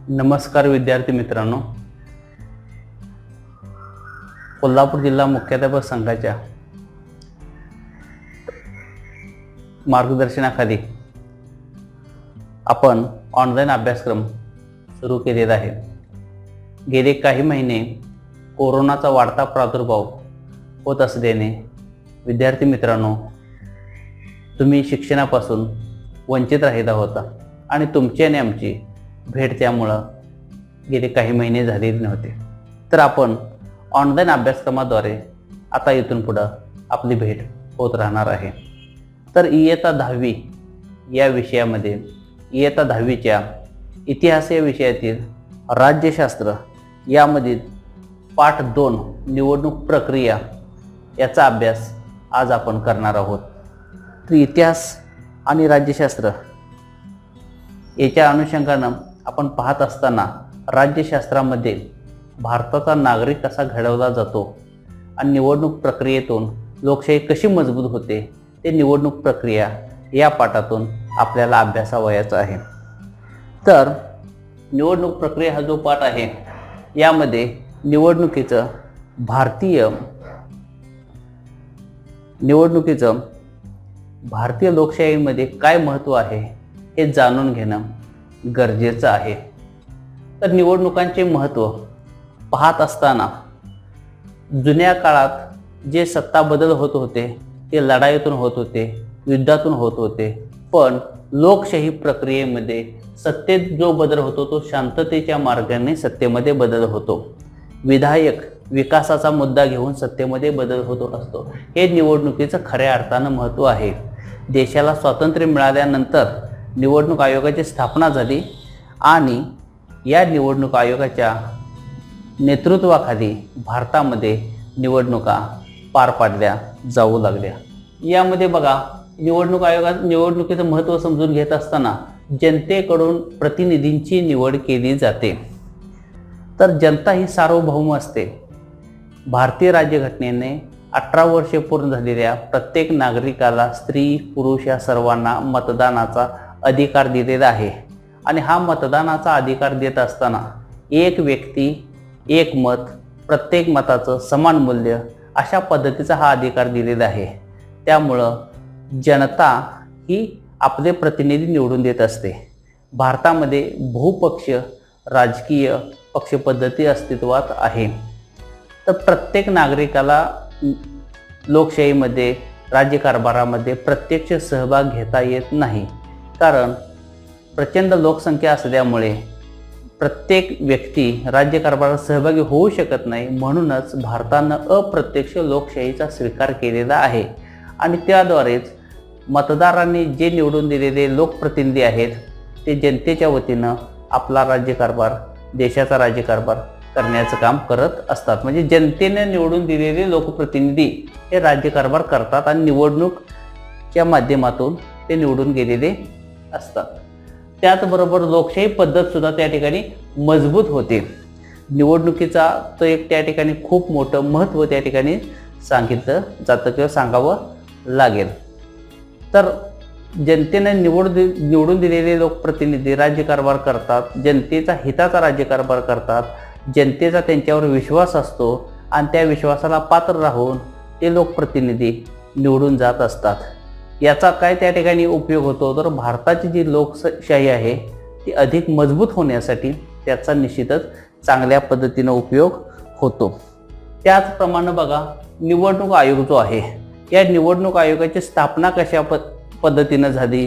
नमस्कार विद्यार्थी मित्रांनो, कोल्हापूर जिल्हा मुख्याध्यापक संघाच्या मार्गदर्शनाखाली आपण ऑनलाईन अभ्यासक्रम सुरू केलेला आहे. गेले काही महिने कोरोनाचा वाढता प्रादुर्भाव होत असल्याने विद्यार्थी मित्रांनो, तुम्ही शिक्षणापासून वंचित राहिला होता आणि तुमची आणि आमची भेट त्यामुळं गेले काही महिने झालेले नव्हते. तर आपण ऑनलाईन अभ्यासक्रमाद्वारे आता इथून पुढं आपली भेट होत राहणार आहे. तर इयत्ता 10वी या विषयामध्ये इयत्ता 10वीच्या इतिहास या विषयातील राज्यशास्त्र यामधील पाठ 2 निवडणूक प्रक्रिया याचा अभ्यास आज आपण करणार आहोत. तर इतिहास आणि राज्यशास्त्र याच्या अनुषंगानं आपण पाहत असताना राज्यशास्त्रामध्ये भारताचा नागरिक कसा घडवला जातो आणि निवडणूक प्रक्रियेतून लोकशाही कशी मजबूत होते ते निवडणूक प्रक्रिया या पाठातून आपल्याला अभ्यासावयाचा आहे. तर निवडणूक प्रक्रिया हा जो पाठ आहे यामध्ये निवडणुकीचं भारतीय लोकशाहीमध्ये काय महत्त्व आहे हे जाणून घेणं गरजेचं आहे. तर निवडणुकांचे महत्त्व पाहत असताना जुन्या काळात जे सत्ता बदल होत होते ते लढाईतून होत होते, युद्धातून होत होते. पण लोकशाही प्रक्रियेमध्ये सत्तेत जो बदल होतो तो शांततेच्या मार्गाने सत्तेमध्ये बदल होतो. विधायक विकासाचा मुद्दा घेऊन सत्तेमध्ये बदल होतो असतो. हे निवडणुकीचं खऱ्या अर्थानं महत्त्व आहे. देशाला स्वातंत्र्य मिळाल्यानंतर निवडणूक आयोगाची स्थापना झाली आणि या निवडणूक आयोगाच्या नेतृत्वाखाली भारतामध्ये निवडणुका पार पाडल्या जाऊ लागल्या. यामध्ये बघा, निवडणुकीचं महत्त्व समजून घेत असताना जनतेकडून प्रतिनिधींची निवड केली जाते. तर जनता ही सार्वभौम असते. भारतीय राज्यघटनेने 18 वर्षे पूर्ण झालेल्या प्रत्येक नागरिकाला स्त्री पुरुष या सर्वांना मतदानाचा अधिकार दिलेला आहे. आणि हा मतदानाचा अधिकार देत असताना एक व्यक्ती एक मत, प्रत्येक मताचं समान मूल्य अशा पद्धतीचा हा अधिकार दिलेला आहे. त्यामुळं जनता ही आपले प्रतिनिधी निवडून देत असते. भारतामध्ये बहुपक्षीय राजकीय पक्षपद्धती अस्तित्वात आहे. तर प्रत्येक नागरिकाला लोकशाहीमध्ये राज्यकारभारामध्ये प्रत्यक्ष सहभाग घेता येत नाही. कारण प्रचंड लोकसंख्या असल्यामुळे प्रत्येक व्यक्ती राज्यकारभारात सहभागी होऊ शकत नाही. म्हणूनच भारतानं अप्रत्यक्ष लोकशाहीचा स्वीकार केलेला आहे आणि त्याद्वारेच मतदारांनी जे निवडून दिलेले लोकप्रतिनिधी आहेत ते जनतेच्या वतीनं आपला राज्यकारभार, देशाचा राज्यकारभार करण्याचं काम करत असतात. म्हणजे जनतेने निवडून दिलेले लोकप्रतिनिधी हे राज्यकारभार करतात आणि निवडणूकच्या माध्यमातून ते निवडून गेलेले असतात. त्याचबरोबर लोकशाही पद्धत सुद्धा त्या ठिकाणी मजबूत होते. निवडणुकीचा तो एक त्या ठिकाणी खूप मोठं महत्त्व त्या ठिकाणी सांगितलं जातं किंवा सांगावं लागेल. तर जनतेने निवडून दिलेले लोकप्रतिनिधी राज्यकारभार करतात, जनतेचा हिताचा राज्यकारभार करतात. जनतेचा त्यांच्यावर विश्वास असतो आणि त्या विश्वासाला पात्र राहून ते लोकप्रतिनिधी निवडून जात असतात. याचा काय त्या ठिकाणी उपयोग होतो, तर भारताची जी लोकशाही आहे ती अधिक मजबूत होण्यासाठी त्याचा निश्चितच चांगल्या पद्धतीनं उपयोग होतो. त्याचप्रमाणे बघा, निवडणूक आयोग जो आहे या निवडणूक आयोगाची स्थापना कशा पद्धतीनं झाली,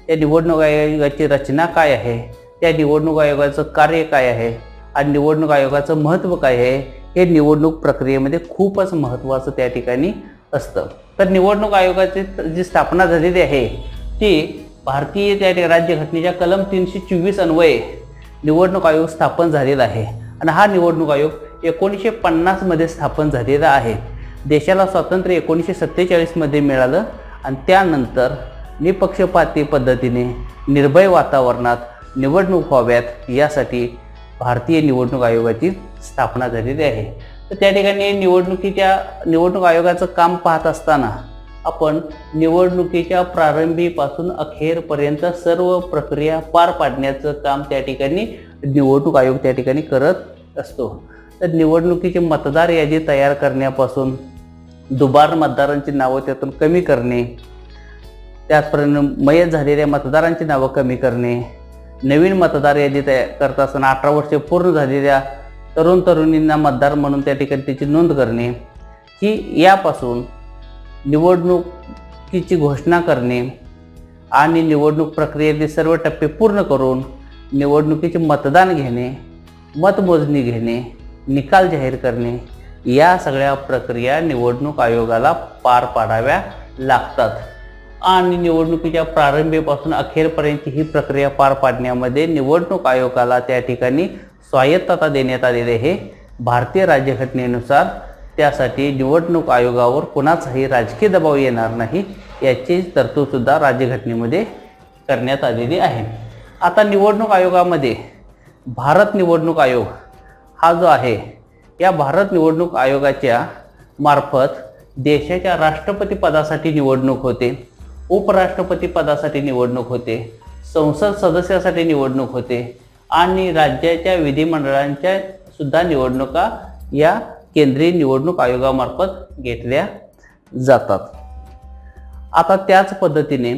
या निवडणूक आयोगाची रचना काय आहे, त्या निवडणूक आयोगाचं कार्य काय आहे आणि निवडणूक आयोगाचं महत्त्व काय आहे हे निवडणूक प्रक्रियेमध्ये खूपच महत्त्वाचं त्या ठिकाणी असतं. तर निवडणूक आयोगाची जी स्थापना झालेली आहे ती भारतीय त्या राज्यघटनेच्या कलम 324 अन्वये निवडणूक आयोग स्थापन झालेला आहे. आणि हा निवडणूक आयोग 1950 मध्ये स्थापन झालेला आहे. देशाला स्वातंत्र्य 1947 मध्ये मिळालं आणि त्यानंतर निपक्षपाती पद्धतीने निर्भय वातावरणात निवडणूक व्हाव्यात यासाठी भारतीय निवडणूक आयोगाची स्थापना झालेली आहे. तर त्या ठिकाणी निवडणूक आयोगाचं काम पाहत असताना आपण निवडणुकीच्या प्रारंभीपासून अखेरपर्यंत सर्व प्रक्रिया पार पाडण्याचं काम त्या ठिकाणी निवडणूक आयोग त्या ठिकाणी करत असतो. तर निवडणुकीची मतदार यादी तयार करण्यापासून दुबार मतदारांची नावं त्यातून कमी करणे, त्याचप्रमाणे मयत झालेल्या मतदारांची नावं कमी करणे, नवीन मतदार यादी तयार करत असताना 18 वर्षे पूर्ण झालेल्या तरुण तरुणींना मतदार म्हणून त्या ठिकाणी त्याची नोंद करणे, ही यापासून निवडणुकीची घोषणा करणे आणि निवडणूक प्रक्रियेतील सर्व टप्पे पूर्ण करून निवडणुकीचे मतदान घेणे, मतमोजणी घेणे, निकाल जाहीर करणे, या सगळ्या प्रक्रिया निवडणूक आयोगाला पार पाडाव्या लागतात. आणि निवडणुकीच्या प्रारंभीपासून अखेरपर्यंतची ही प्रक्रिया पार पाडण्यामध्ये निवडणूक आयोगाला त्या ठिकाणी स्वायत्तता देण्यात आलेली आहे. भारतीय राज्यघटनेनुसार त्यासाठी निवडणूक आयोगावर कुणाचाही राजकीय दबाव येणार नाही याची तरतूदसुद्धा राज्यघटनेमध्ये करण्यात आलेली आहे. आता निवडणूक आयोगामध्ये भारत निवडणूक आयोग हा जो आहे, या भारत निवडणूक आयोगाच्या मार्फत देशाच्या राष्ट्रपती पदासाठी निवडणूक होते, उपराष्ट्रपती पदासाठी निवडणूक होते, संसद सदस्यासाठी निवडणूक होते आणि राज्याच्या विधिमंडळांच्या सुद्धा निवडणुका या केंद्रीय निवडणूक आयोगामार्फत घेतल्या जातात. आता त्याच पद्धतीने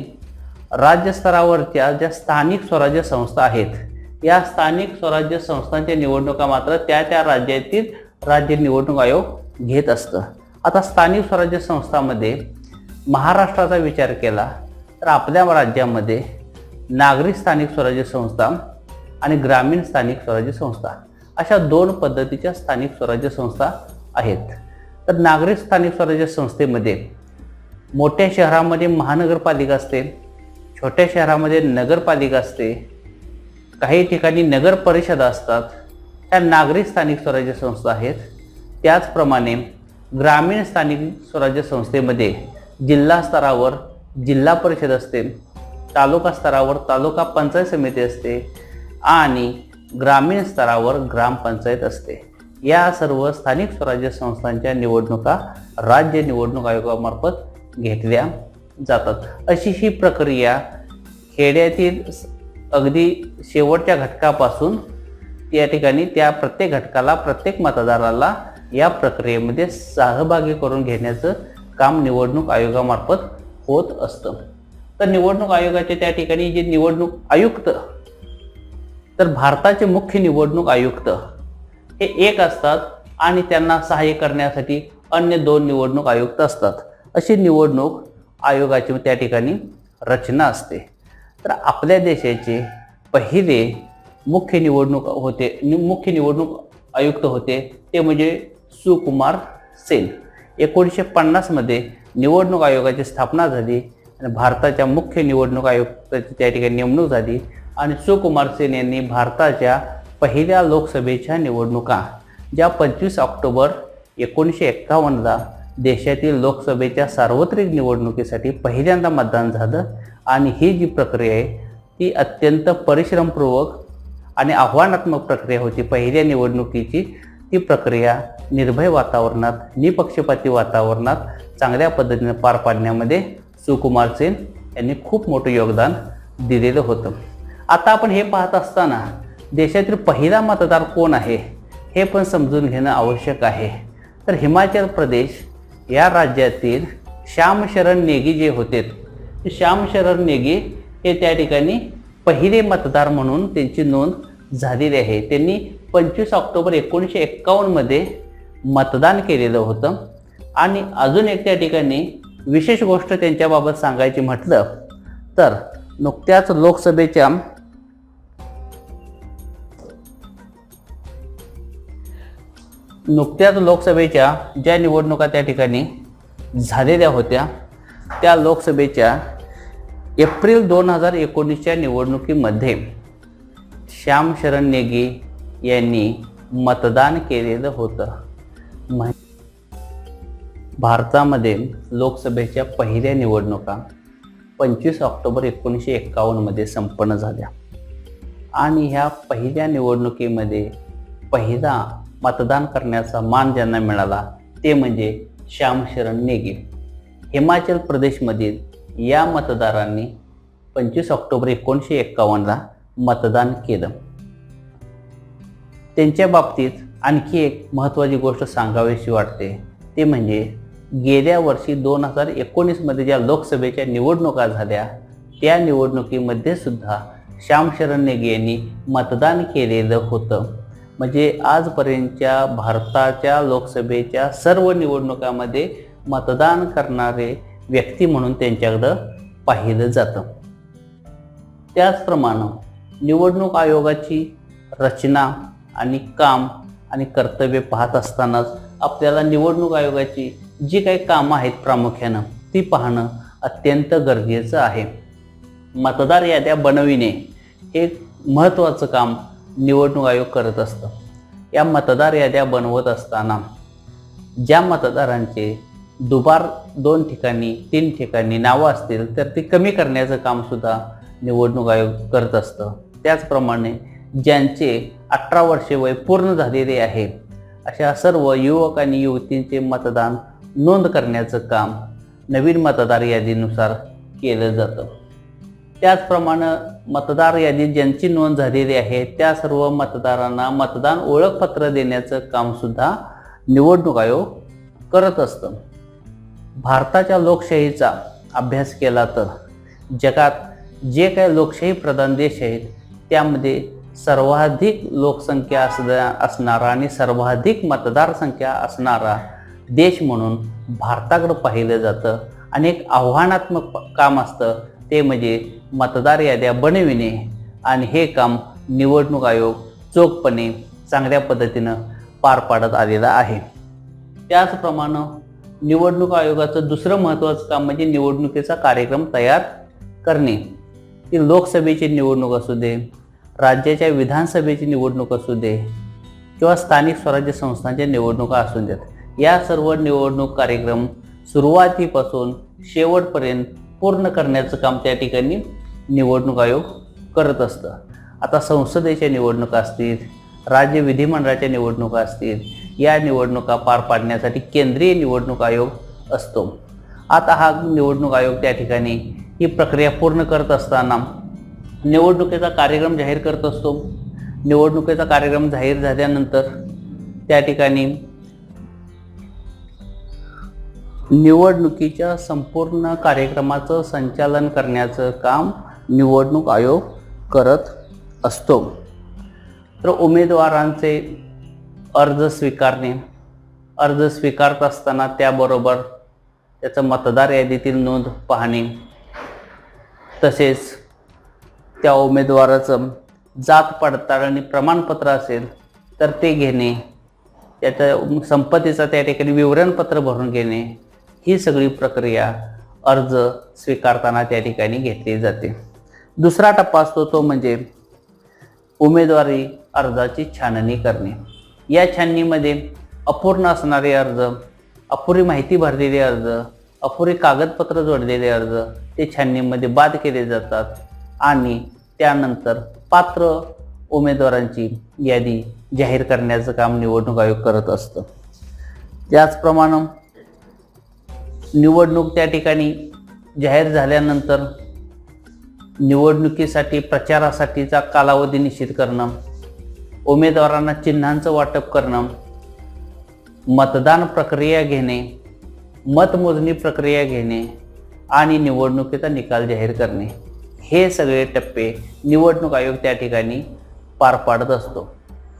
राज्यस्तरावरच्या ज्या स्थानिक स्वराज्य संस्था आहेत, या स्थानिक स्वराज्य संस्थांच्या निवडणुका मात्र त्या राज्यातील राज्य निवडणूक आयोग घेत असतं. आता स्थानिक स्वराज्य संस्थांमध्ये महाराष्ट्राचा विचार केला तर आपल्या राज्यामध्ये नागरी स्थानिक स्वराज्य संस्था आणि ग्रामीण स्थानिक स्वराज्य संस्था अशा 2 पद्धतीच्या स्थानिक स्वराज्य संस्था आहेत. तर नागरी स्थानिक स्वराज्य संस्थेमध्ये मोठ्या शहरामध्ये महानगरपालिका असते, छोट्या शहरामध्ये नगरपालिका असते, काही ठिकाणी नगर परिषदा असतात, ह्या नागरी स्थानिक स्वराज्य संस्था आहेत. त्याचप्रमाणे ग्रामीण स्थानिक स्वराज्य संस्थेमध्ये जिल्हा स्तरावर जिल्हा परिषद असते, तालुका स्तरावर तालुका पंचायत समिती असते आणि ग्रामीण स्तरावर ग्रामपंचायत असते. या सर्व स्थानिक स्वराज्य संस्थांच्या निवडणुका राज्य निवडणूक आयोगामार्फत घेतल्या जातात. अशी ही प्रक्रिया खेड्यातील अगदी शेवटच्या घटकापासून या ठिकाणी त्या प्रत्येक घटकाला, प्रत्येक मतदाराला या प्रक्रियेमध्ये सहभागी करून घेण्याचं काम निवडणूक आयोगामार्फत होत असतं. तर निवडणूक आयोगाचे त्या ठिकाणी जे निवडणूक आयुक्त, तर भारताचे मुख्य निवडणूक आयुक्त हे एक असतात आणि त्यांना सहाय्य करण्यासाठी अन्य 2 निवडणूक आयुक्त असतात. अशी निवडणूक आयोगाची त्या ठिकाणी रचना असते. तर आपल्या देशाचे पहिले मुख्य निवडणूक आयुक्त होते ते म्हणजे सुकुमार सेन. 1950मध्ये निवडणूक आयोगाची स्थापना झाली आणि भारताच्या मुख्य निवडणूक आयुक्ताची त्या ठिकाणी नेमणूक झाली आणि सुकुमार सेन यांनी भारताच्या पहिल्या लोकसभेच्या निवडणुका ज्या 25 ऑक्टोबर 1951ला देशातील लोकसभेच्या सार्वत्रिक निवडणुकीसाठी पहिल्यांदा मतदान झालं आणि ही जी प्रक्रिया आहे ती अत्यंत परिश्रमपूर्वक आणि आव्हानात्मक प्रक्रिया होती. पहिल्या निवडणुकीची ती प्रक्रिया निर्भय वातावरणात, निपक्षपाती वातावरणात चांगल्या पद्धतीने पार पाडण्यामध्ये सुकुमार सेन यांनी खूप मोठं योगदान दिलेलं होतं. आता आपण हे पाहत असताना देशातील पहिला मतदार कोण आहे हे पण समजून घेणं आवश्यक आहे. तर हिमाचल प्रदेश या राज्यातील श्याम शरण नेगी जे होते, श्याम शरण नेगी हे त्या ठिकाणी पहिले मतदार म्हणून त्यांची नोंद झालेली आहे. त्यांनी 25 ऑक्टोबर 1951मध्ये मतदान केलेलं होतं. आणि अजून एक त्या ठिकाणी विशेष गोष्ट त्यांच्याबाबत सांगायची म्हटलं तर नुकत्याच लोकसभेच्या ज्या निवडणुका त्या ठिकाणी झालेल्या होत्या त्या लोकसभेच्या एप्रिल 2019च्या निवडणुकीमध्ये श्याम शरण नेगी यांनी मतदान केलेलं होतं. भारतामध्ये लोकसभेच्या पहिल्या निवडणुका 25 ऑक्टोबर 1951मध्ये संपन्न झाल्या आणि ह्या पहिल्या निवडणुकीमध्ये पहिला मतदान करण्याचा मान ज्यांना मिळाला ते म्हणजे श्याम शरण नेगी. हिमाचल प्रदेशमधील या मतदारांनी 25 ऑक्टोबर 1951ला मतदान केलं. त्यांच्या बाबतीत आणखी एक महत्त्वाची गोष्ट सांगावीशी वाटते, ते म्हणजे गेल्या वर्षी 2019मध्ये ज्या लोकसभेच्या निवडणुका झाल्या त्या निवडणुकीमध्ये सुद्धा श्यामशरण नेगी यांनी मतदान केलेलं होतं. म्हणजे आजपर्यंतच्या भारताच्या लोकसभेच्या सर्व निवडणुकांमध्ये मतदान करणारे व्यक्ती म्हणून त्यांच्याकडं पाहिलं जातं. त्याचप्रमाणे निवडणूक आयोगाची रचना आणि काम आणि कर्तव्य पाहत असतानाच आपल्याला निवडणूक आयोगाची जी काही कामं आहेत प्रामुख्यानं ती पाहणं अत्यंत गरजेचं आहे. मतदार याद्या बनविणे हे महत्त्वाचं काम निवडणूक आयोग करत असतं. या मतदार याद्या बनवत असताना ज्या मतदारांचे दुबार 2 ठिकाणी 3 ठिकाणी नावं असतील तर ती कमी करण्याचं कामसुद्धा निवडणूक आयोग करत असतं. त्याचप्रमाणे ज्यांचे 18 वर्षे वय पूर्ण झालेले आहे अशा सर्व युवक आणि युवतींचे मतदान नोंद करण्याचं काम नवीन मतदार यादीनुसार केलं जातं. त्याचप्रमाणे मतदार यादीत ज्यांची नोंद झालेली आहे त्या सर्व मतदारांना मतदान ओळखपत्र देण्याचं कामसुद्धा निवडणूक आयोग करत असतं. भारताच्या लोकशाहीचा अभ्यास केला तर जगात जे काही लोकशाही प्रधान देश आहेत त्यामध्ये सर्वाधिक लोकसंख्या असणारा आणि सर्वाधिक मतदार संख्या असणारा देश म्हणून भारताकडं पाहिलं जातं. आणि एक आव्हानात्मक काम असतं ते म्हणजे मतदार याद्या बनविणे आणि हे काम निवडणूक आयोग चोखपणे चांगल्या पद्धतीनं पार पाडत आलेलं आहे. त्याचप्रमाणे निवडणूक आयोगाचं दुसरं महत्त्वाचं काम म्हणजे निवडणुकीचा कार्यक्रम तयार करणे. ती लोकसभेची निवडणूक असू दे, राज्याच्या विधानसभेची निवडणूक असू दे किंवा स्थानिक स्वराज्य संस्थांच्या निवडणुका असू देत, या सर्व निवडणूक कार्यक्रम सुरुवातीपासून शेवटपर्यंत पूर्ण करण्याचं काम त्या ठिकाणी निवडणूक आयोग करत असतं. आता संसदेच्या निवडणुका असतील, राज्य विधिमंडळाच्या निवडणुका असतील, या निवडणुका पार पाडण्यासाठी केंद्रीय निवडणूक आयोग असतो. आता हा निवडणूक आयोग त्या ठिकाणी ही प्रक्रिया पूर्ण करत असताना निवडणुकीचा कार्यक्रम जाहीर करत असतो. निवडणुकीचा कार्यक्रम जाहीर झाल्यानंतर त्या ठिकाणी निवडणुकीच्या संपूर्ण कार्यक्रमाचं संचालन करण्याचं काम निवडणूक आयोग करत असतो. तर उमेदवारांचे अर्ज स्वीकारणे, अर्ज स्वीकारत असताना त्याबरोबर त्याचं मतदार यादीतील नोंद पाहणे, तसेच त्या उमेदवाराचं जात पडताळणी प्रमाणपत्र असेल तर ते घेणे, त्याच्या संपत्तीचा त्या ठिकाणी विवरणपत्र भरून घेणे, ही सगळी प्रक्रिया अर्ज स्वीकारताना त्या ठिकाणी घेतली जाते. दुसरा टप्पा असतो तो म्हणजे उमेदवारी अर्जाची छाननी करणे. या छाननीमध्ये अपूर्ण असणारे अर्ज, अपुरी माहिती भरलेले अर्ज, अपुरी कागदपत्र जोडलेले अर्ज ते छाननीमध्ये बाद केले जातात आणि त्यानंतर पात्र उमेदवारांची यादी जाहीर करण्याचं काम निवडणूक आयोग करत असतं. त्याचप्रमाणे निवडणूक त्या ठिकाणी जाहीर झाल्यानंतर निवडणुकीसाठी प्रचारासाठीचा कालावधी निश्चित करणं, उमेदवारांना चिन्हांचं वाटप करणं, मतदान प्रक्रिया घेणे, मतमोजणी प्रक्रिया घेणे आणि निवडणुकीचा निकाल जाहीर करणे, हे सगळे टप्पे निवडणूक आयोग त्या ठिकाणी पार पाडत असतो.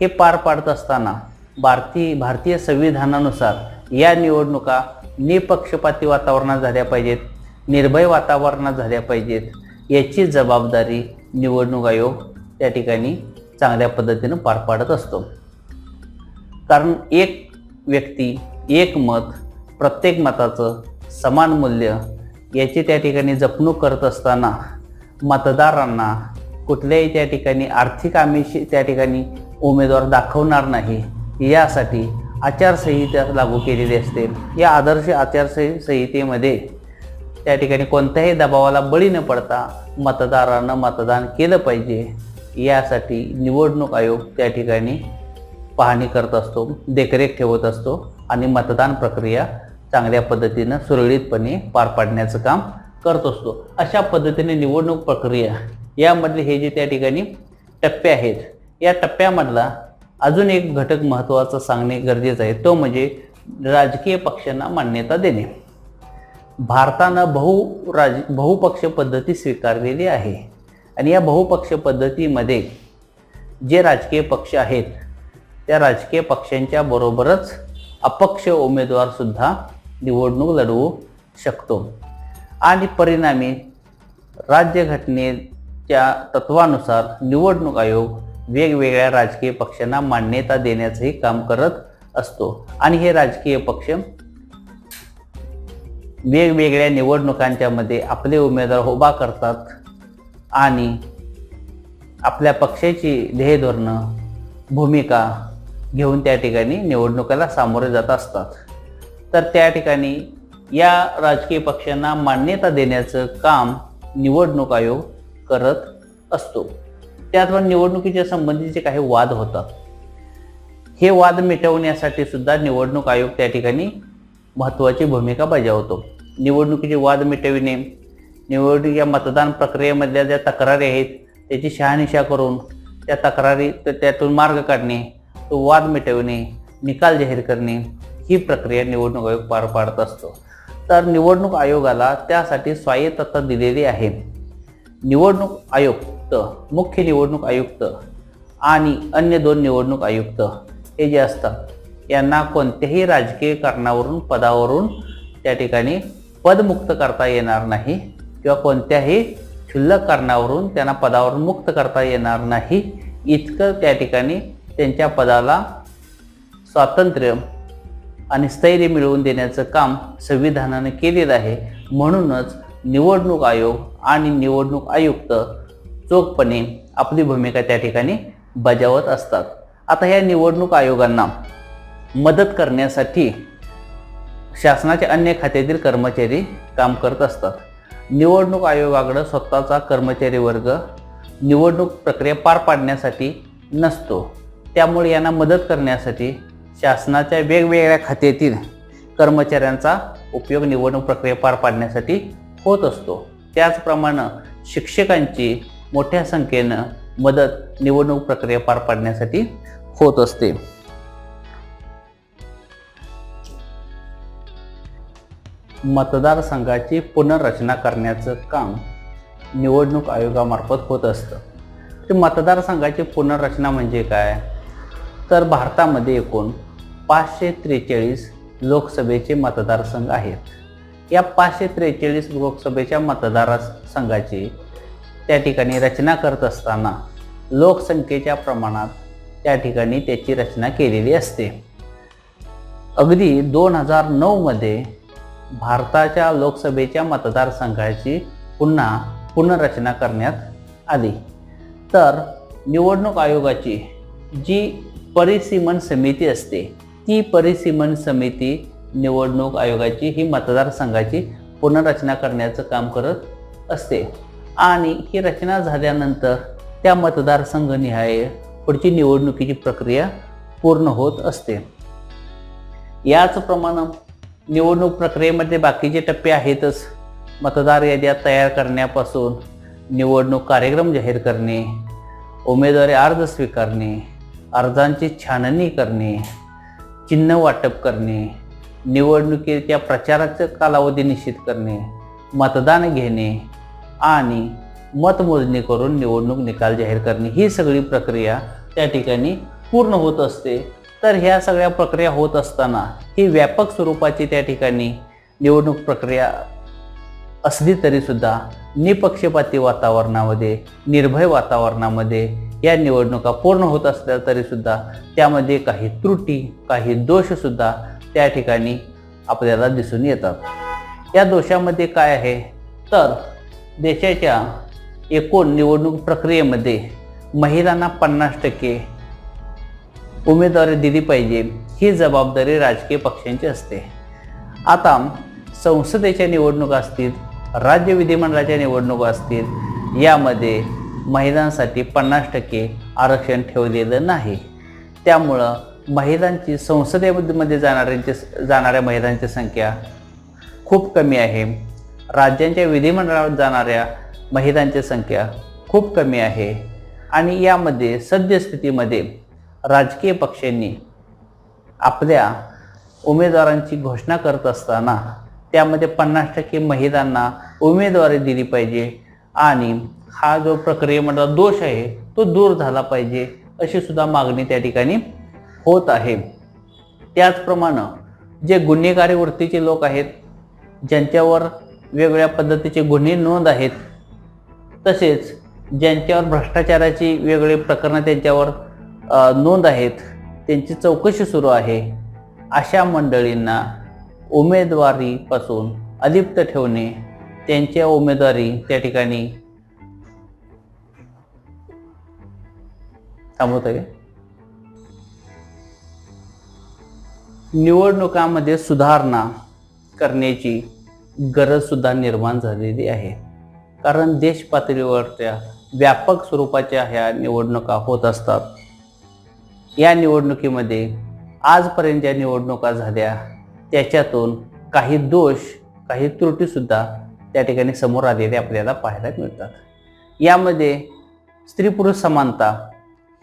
हे पार पाडत असताना भारतीय संविधानानुसार या निवडणुका निपक्षपाती वातावरणात झाल्या पाहिजेत, निर्भय वातावरणात झाल्या पाहिजेत, याची जबाबदारी निवडणूक आयोग त्या ठिकाणी चांगल्या पद्धतीनं पार पाडत असतो. कारण एक व्यक्ती एक मत, प्रत्येक मताचं समान मूल्य याची त्या ठिकाणी जपणूक करत असताना मतदारांना कुठल्याही त्या ठिकाणी आर्थिक आमिष त्या ठिकाणी उमेदवार दाखवणार नाही, यासाठी आचारसंहिता लागू केलेली असते. या आदर्श आचारसंहितेमध्ये त्या ठिकाणी कोणत्याही दबावाला बळी न पडता मतदारांना मतदान केलं पाहिजे, यासाठी निवडणूक आयोग त्या ठिकाणी पाहणी करत असतो, देखरेख ठेवत असतो आणि मतदान प्रक्रिया चांगल्या पद्धतीनं सुरळीतपणे पार पाडण्याचं काम करत असतो. अशा पद्धतीने निवडणूक प्रक्रिया यामधले हे जे त्या ठिकाणी टप्पे आहेत, या टप्प्यामधला अजून एक घटक महत्त्वाचा सांगणे गरजेचं आहे, तो म्हणजे राजकीय पक्षांना मान्यता देणे. भारतानं बहुपक्ष पद्धती स्वीकारलेली आहे आणि या बहुपक्ष पद्धतीमध्ये जे राजकीय पक्ष आहेत त्या राजकीय पक्षांच्या बरोबरच अपक्ष उमेदवार सुद्धा निवडणूक लढवू शकतो आणि परिणामी राज्यघटनेच्या तत्वानुसार निवडणूक आयोग वेगवेगळ्या राजकीय पक्षांना मान्यता देण्याचंही काम करत असतो आणि हे राजकीय पक्ष वेगवेगळ्या निवडणुकांच्या मध्ये आपले उमेदवार उभा करतात आणि आपल्या पक्षाची ध्येयधोरणं भूमिका घेऊन त्या ठिकाणी निवडणुकाला सामोरे जात असतात. तर त्या ठिकाणी या राजकीय पक्षांना मान्यता देण्याचं काम निवडणूक आयोग करत असतो. त्याचबरोबर निवडणुकीच्या संबंधीचे काही वाद होतात. हे वाद मिटवण्यासाठी सुद्धा निवडणूक आयोग त्या ठिकाणी महत्त्वाची भूमिका बजावतो. निवडणुकीचे वाद मिटविणे, निवडणुकीच्या मतदान प्रक्रियेमधल्या ज्या तक्रारी आहेत त्याची शहानिशा करून त्या तक्रारी त्यातून मार्ग काढणे, तो वाद मिटवणे, निकाल जाहीर करणे, ही प्रक्रिया निवडणूक आयोग पार पाडत असतो. तर निवडणूक आयोगाला त्यासाठी स्वायत्तता दिलेली आहे. निवडणूक आयुक्त, मुख्य निवडणूक आयुक्त आणि अन्य 2 निवडणूक आयुक्त हे जे असतात यांना कोणत्याही राजकीय कारणावरून पदावरून त्या ठिकाणी पदमुक्त करता येणार नाही किंवा कोणत्याही क्षुल्लक कारणावरून त्यांना पदावरून मुक्त करता येणार नाही. इतकं त्या ठिकाणी त्यांच्या पदाला स्वातंत्र्य आणि स्थैर्य मिळवून देण्याचं काम संविधानाने केलेलं आहे. म्हणूनच निवडणूक आयोग आणि निवडणूक आयुक्त चोखपणे आपली भूमिका त्या ठिकाणी बजावत असतात. आता ह्या निवडणूक आयोगांना मदत करण्यासाठी शासनाच्या अन्य खात्यातील कर्मचारी काम करत असतात. निवडणूक आयोगाकडे स्वतःचा कर्मचारी वर्ग निवडणूक प्रक्रिया पार पाडण्यासाठी नसतो. त्यामुळे यांना मदत करण्यासाठी शासनाच्या वेगवेगळ्या खात्यातील कर्मचाऱ्यांचा उपयोग निवडणूक प्रक्रिया पार पाडण्यासाठी होत असतो. त्याचप्रमाणे शिक्षकांची मोठ्या संख्येनं मदत निवडणूक प्रक्रिया पार पाडण्यासाठी होत असते. मतदारसंघाची पुनर्रचना करण्याचं काम निवडणूक आयोगामार्फत होत असतं. ते मतदारसंघाची पुनर्रचना म्हणजे काय? तर भारतामध्ये एकूण 543 लोकसभेचे मतदारसंघ आहेत. या 543 लोकसभेच्या मतदारसंघाची त्या ठिकाणी रचना करत असताना लोकसंख्येच्या प्रमाणात त्या ठिकाणी त्याची रचना केलेली असते. अगदी 2009 मध्ये भारताच्या लोकसभेच्या मतदारसंघाची पुनर्रचना करण्यात आली. तर निवडणूक आयोगाची जी परिसीमन समिती असते ती परिसीमन समिती निवडणूक आयोगाची ही मतदारसंघाची पुनर्रचना करण्याचं काम करत असते आणि ही रचना झाल्यानंतर त्या मतदारसंघनिहाय पुढची निवडणुकीची प्रक्रिया पूर्ण होत असते. याचप्रमाणे निवडणूक प्रक्रियेमध्ये बाकीचे टप्पे आहेतच. मतदार याद्या तयार करण्यापासून निवडणूक कार्यक्रम जाहीर करणे, उमेदवारी अर्ज स्वीकारणे, अर्जांची छाननी करणे, चिन्ह वाटप करणे, निवडणुकीच्या प्रचाराचा कालावधी निश्चित करणे, मतदान घेणे आणि मतमोजणी करून निवडणूक निकाल जाहीर करणे, ही सगळी प्रक्रिया त्या ठिकाणी पूर्ण होत असते. तर ह्या सगळ्या प्रक्रिया होत असताना ही व्यापक स्वरूपाची त्या ठिकाणी निवडणूक प्रक्रिया असली तरीसुद्धा निपक्षपाती वातावरणामध्ये, निर्भय वातावरणामध्ये या निवडणुका पूर्ण होत असल्या तरीसुद्धा त्यामध्ये काही त्रुटी, काही दोषसुद्धा त्या ठिकाणी आपल्याला दिसून येतात. या दोषामध्ये काय आहे? तर देशाच्या एकूण निवडणूक प्रक्रियेमध्ये महिलांना 50% उमेदवारी दिली पाहिजे, ही जबाबदारी राजकीय पक्षांची असते. आता संसदेच्या निवडणुका असतील, राज्य विधिमंडळाच्या निवडणुका असतील, यामध्ये महिलांसाठी 50% आरक्षण ठेवलेलं नाही. त्यामुळं महिलांची संसदेमध्ये जाणाऱ्या महिलांची संख्या खूप कमी आहे. राज्यांच्या विधिमंडळात जाणाऱ्या महिलांची संख्या खूप कमी आहे आणि यामध्ये सद्यस्थितीमध्ये राजकीय पक्षांनी आपल्या उमेदवारांची घोषणा करत असताना त्यामध्ये 50% महिलांना उमेदवारी दिली पाहिजे आणि हा जो प्रक्रियेमधला दोष आहे तो दूर झाला पाहिजे अशी सुद्धा मागणी त्या ठिकाणी होत आहे। त्याचप्रमाणे जे गुन्हेगारी वृत्तीचे लोक आहेत, ज्यांच्यावर वेगवेगळ्या पद्धतीचे गुन्हे नोंद आहेत, तसेच ज्यांच्यावर भ्रष्टाचाराची वेगवेगळी प्रकरणं त्यांच्यावर नोंद आहेत, त्यांची चौकशी सुरू आहे, अशा मंडळींना उमेदवारीपासून अलिप्त ठेवणे, त्यांच्या उमेदवारी त्या ठिकाणी थांबवते। निवडणुकांमध्ये सुधारणा करण्याची गरज सुद्धा निर्माण झालेली आहे, कारण देश पातळीवरच्या व्यापक स्वरूपाच्या ह्या निवडणुका होत असतात। या निवडणुकीमध्ये आजपर्यंत ज्या निवडणुका झाल्या त्याच्यातून काही दोष, काही त्रुटीसुद्धा त्या ठिकाणी समोर आलेले आपल्याला पाहायला मिळतात। यामध्ये स्त्री पुरुष समानता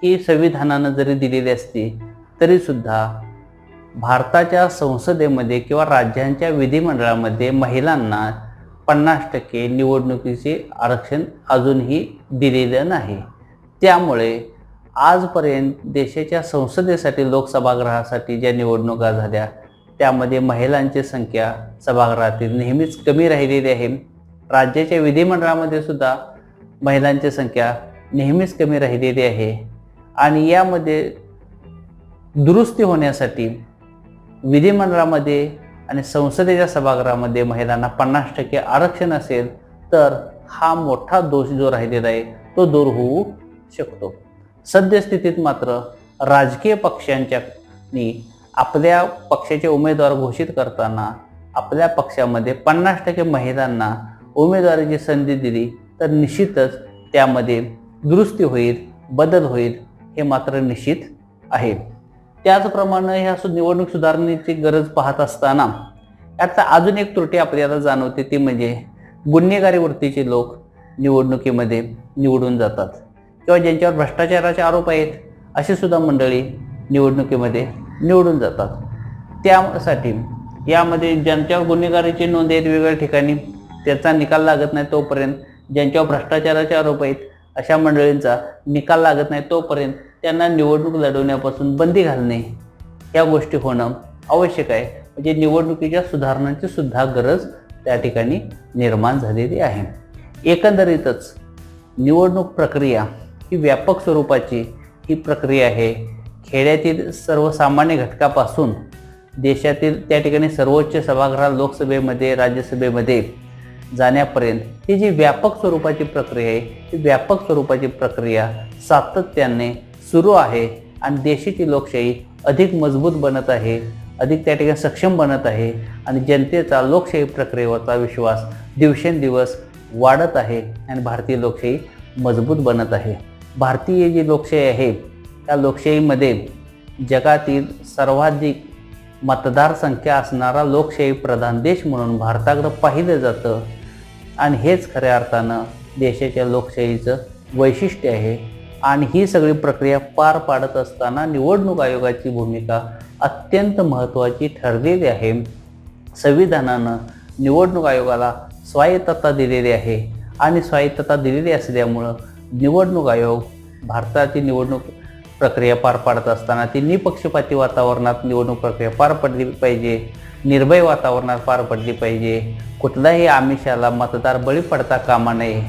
ही संविधानानं जरी दिलेली असती तरीसुद्धा भारताच्या संसदेमध्ये किंवा राज्यांच्या विधिमंडळामध्ये महिलांना 50% निवडणुकीचे आरक्षण अजूनही दिलेलं नाही। त्यामुळे आजपर्यंत देशाच्या संसदेसाठी, लोकसभागृहासाठी ज्या निवडणुका झाल्या त्यामध्ये महिलांची संख्या सभागृहातील नेहमीच कमी राहिलेली आहे। राज्याच्या विधिमंडळामध्ये सुद्धा महिलांची संख्या नेहमीच कमी राहिलेली आहे आणि यामध्ये दुरुस्ती होण्यासाठी विधिमंडळामध्ये आणि संसदेच्या सभागृहामध्ये महिलांना 50% आरक्षण असेल तर हा मोठा दोष जो राहिलेला आहे तो दूर होऊ शकतो। सद्यस्थितीत मात्र राजकीय पक्षांनी आपल्या पक्षाचे उमेदवार घोषित करताना आपल्या पक्षामध्ये 50% महिलांना उमेदवारीची संधी दिली तर निश्चितच त्यामध्ये दुरुस्ती होईल, बदल होईल, हे मात्र निश्चित आहे। त्याचप्रमाणे ह्या निवडणूक सुधारणेची गरज पाहत असताना यातला अजून एक त्रुटी आपल्याला जाणवते, ती म्हणजे गुन्हेगारी वृत्तीचे लोक निवडणुकीमध्ये निवडून जातात किंवा ज्यांच्यावर भ्रष्टाचाराचे आरोप आहेत अशी सुद्धा मंडळी निवडणुकीमध्ये निवडून जातात। त्यासाठी यामध्ये ज्यांच्यावर गुन्हेगारीची नोंद आहेत वेगवेगळ्या ठिकाणी, त्याचा निकाल लागत नाही तोपर्यंत, ज्यांच्यावर भ्रष्टाचाराचे आरोप आहेत अशा मंडळींचा निकाल लागत नाही तोपर्यंत त्यांना निवडणूक लढवण्यापासून बंदी घालणे, या गोष्टी होणं आवश्यक आहे। म्हणजे निवडणुकीच्या सुधारणांची सुद्धा गरज त्या ठिकाणी निर्माण झालेली आहे। एकंदरीतच निवडणूक प्रक्रिया ही व्यापक स्वरूपाची ही प्रक्रिया आहे। खेड्यातील सर्वसामान्य घटकापासून देशातील त्या ठिकाणी सर्वोच्च सभागृह, लोकसभेमध्ये, राज्यसभेमध्ये जाण्यापर्यंत ही जी व्यापक स्वरूपाची प्रक्रिया आहे, ही व्यापक स्वरूपाची प्रक्रिया सातत्याने सुरू आहे आणि देशाची लोकशाही अधिक मजबूत बनत आहे, अधिक त्या ठिकाणी सक्षम बनत आहे आणि जनतेचा लोकशाही प्रक्रियेवरचा विश्वास दिवसेंदिवस वाढत आहे आणि भारतीय लोकशाही मजबूत बनत आहे। भारतीय जी लोकशाही आहे त्या लोकशाहीमध्ये जगातील सर्वाधिक मतदार संख्या असणारा लोकशाही प्रधान देश म्हणून भारताकडे पाहिलं जातं आणि हेच खऱ्या अर्थानं देशाच्या लोकशाहीचं वैशिष्ट्य आहे। आणि ही सगळी प्रक्रिया पार पाडत असताना निवडणूक आयोगाची भूमिका अत्यंत महत्त्वाची ठरलेली आहे। संविधानानं निवडणूक आयोगाला स्वायत्तता दिलेली आहे आणि स्वायत्तता दिलेली असल्यामुळं निवडणूक आयोग भारताची निवडणूक प्रक्रिया पार पाडत असताना ती निपक्षपाती वातावरणात निवडणूक प्रक्रिया पार पडली पाहिजे, निर्भय वातावरणात पार पडली पाहिजे, कुठल्याही आमिषाला मतदार बळी पडता कामा नये,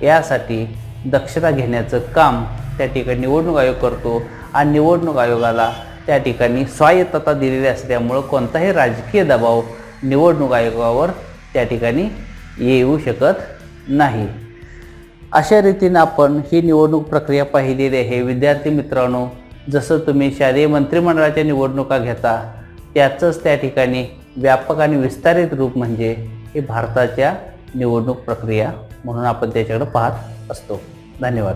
यासाठी दक्षता घेण्याचं काम त्या ठिकाणी निवडणूक आयोग करतो आणि निवडणूक आयोगाला त्या ठिकाणी स्वायत्तता दिलेली असल्यामुळं कोणताही राजकीय दबाव निवडणूक आयोगावर त्या ठिकाणी येऊ शकत नाही। अशा रीतीने आपण ही निवडणूक प्रक्रिया पाहिलेली आहे। विद्यार्थी मित्रांनो, जसं तुम्ही शालेय मंत्रिमंडळाच्या निवडणुका घेता त्याचंच त्या ठिकाणी व्यापक आणि विस्तारित रूप म्हणजे हे भारताच्या निवडणूक प्रक्रिया म्हणून आपण त्याच्याकडे पाहत असतो। धन्यवाद।